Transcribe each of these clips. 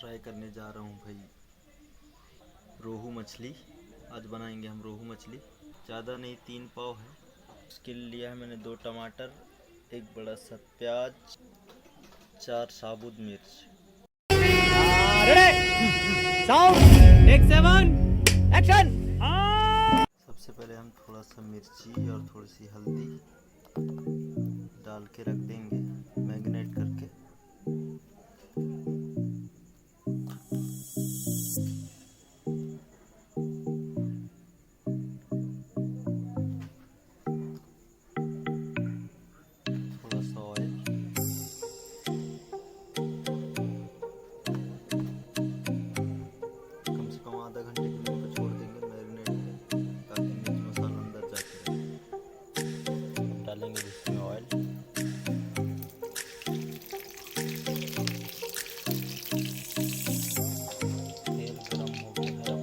Try करने जा रहा हूँ भाई रोहू मछली। आज बनाएंगे हम रोहू मछली। ज़्यादा नहीं, 3 पाव है। उसके लिए लिया है मैंने 2 टमाटर, 1 बड़ा सा प्याज, 4 साबुत मिर्च। सबसे पहले हम थोड़ा सा मिर्ची और थोड़ी सी हल्दी डाल के रख देंगे मैरिनेट करके। थोड़ा सा ऑयल, कम से कम आधा घंटे के लिए इसको छोड़ देंगे मैरिनेट में, ताकि मिर्च मसाला अंदर जाके रहे। अब डालेंगे इसमें ऑयल, तेल गरम हो गया है।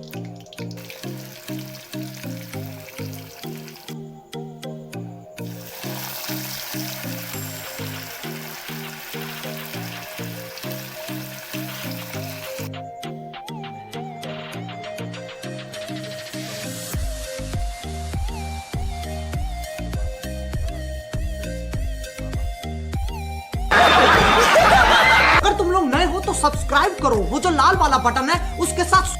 अगर तुम लोग नए हो तो सब्सक्राइब करो, वो जो लाल वाला बटन है उसके साथ।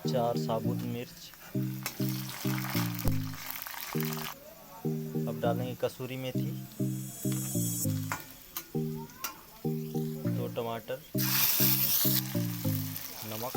चार साबुत मिर्च। अब डालेंगे कसूरी मेथी, 2 टमाटर, नमक,